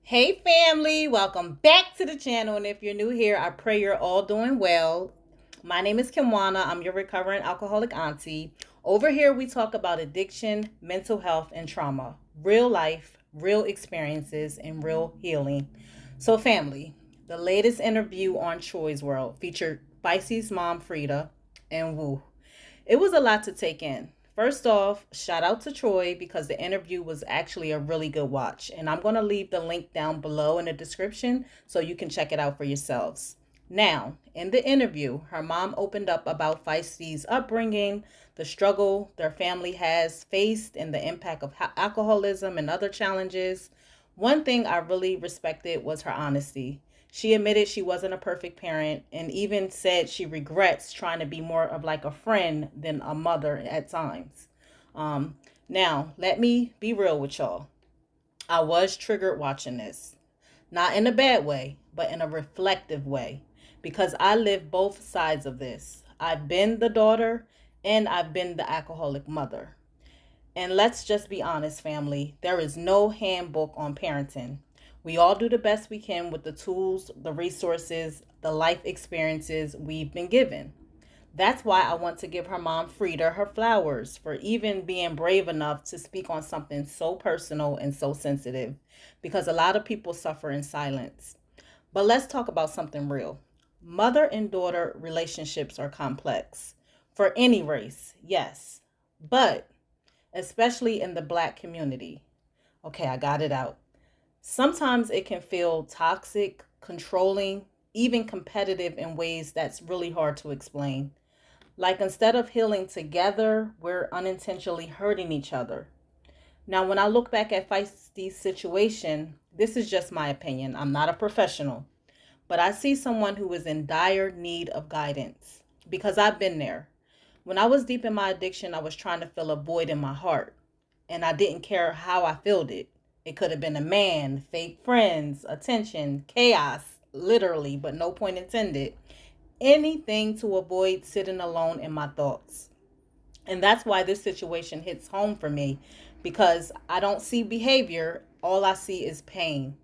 Hey family, welcome back to the channel. And if you're new here, I pray you're all doing well. My name is Kimwana. I'm your recovering alcoholic auntie. Over here, we talk about addiction, mental health, and trauma. Real life, real experiences, and real healing. So, family, the latest interview on Troy's World featured Feisty's mom, Frida, and Woo. It was a lot to take in. First off, shout out to Troy because the interview was actually a really good watch. And I'm going to leave the link down below in the description so you can check it out for yourselves. Now, in the interview, her mom opened up about Feisty's upbringing, the struggle their family has faced, and the impact of alcoholism and other challenges. One thing I really respected was her honesty. She admitted she wasn't a perfect parent and even said she regrets trying to be more of like a friend than a mother at times. Um, Now, let me be real with y'all. I was triggered watching this. Not in a bad way, but in a reflective way. Because I live both sides of this. I've been the daughter and I've been the alcoholic mother. And let's just be honest, family. There is no handbook on parenting. We all do the best we can with the tools, the resources, the life experiences we've been given. That's why I want to give her mom, Frida, her flowers for even being brave enough to speak on something so personal and so sensitive because a lot of people suffer in silence. But let's talk about something real. Mother and daughter relationships are complex for any race, yes. But especially in the black community. Okay, I got it out. Sometimes it can feel toxic, controlling, even competitive in ways that's really hard to explain. Like instead of healing together, we're unintentionally hurting each other. Now, when I look back at Feisty's situation, this is just my opinion. I'm not a professional, but I see someone who is in dire need of guidance because I've been there. When I was deep in my addiction, I was trying to fill a void in my heart, and I didn't care how I filled it. It could have been a man, fake friends, attention, chaos, literally, but no point intended. Anything to avoid sitting alone in my thoughts. And that's why this situation hits home for me because I don't see behavior, all I see is pain.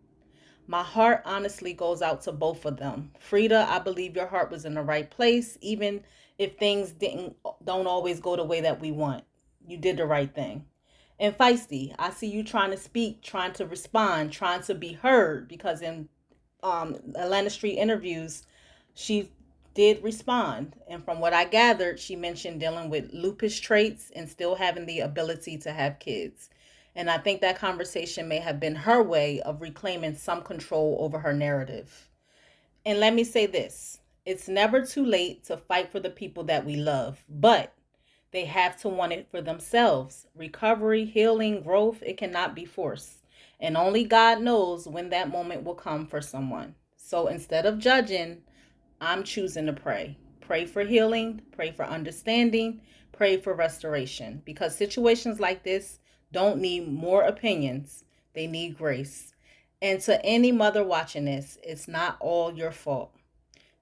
My heart honestly goes out to both of them. Frida, I believe your heart was in the right place, even if things don't always go the way that we want. You did the right thing. And Feisty, I see you trying to speak, trying to respond, trying to be heard because in Atlanta Street interviews, she did respond. And from what I gathered, she mentioned dealing with lupus traits and still having the ability to have kids. And I think that conversation may have been her way of reclaiming some control over her narrative. And let me say this, it's never too late to fight for the people that we love, but they have to want it for themselves. Recovery, healing, growth, it cannot be forced. And only God knows when that moment will come for someone. So instead of judging, I'm choosing to pray. Pray for healing, pray for understanding, pray for restoration. Because situations like this don't need more opinions, they need grace. And to any mother watching this, it's not all your fault.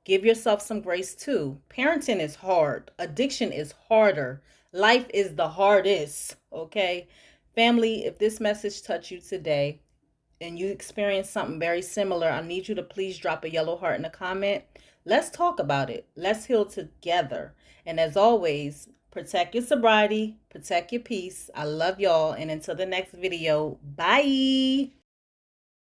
Give yourself some grace too. Parenting is hard, addiction is harder, life is the hardest, okay? Family, if this message touched you today, and you experience something very similar, I need you to please drop a yellow heart in a comment. Let's talk about it. Let's heal together. And as always, protect your sobriety, protect your peace. I love y'all. And until the next video, bye.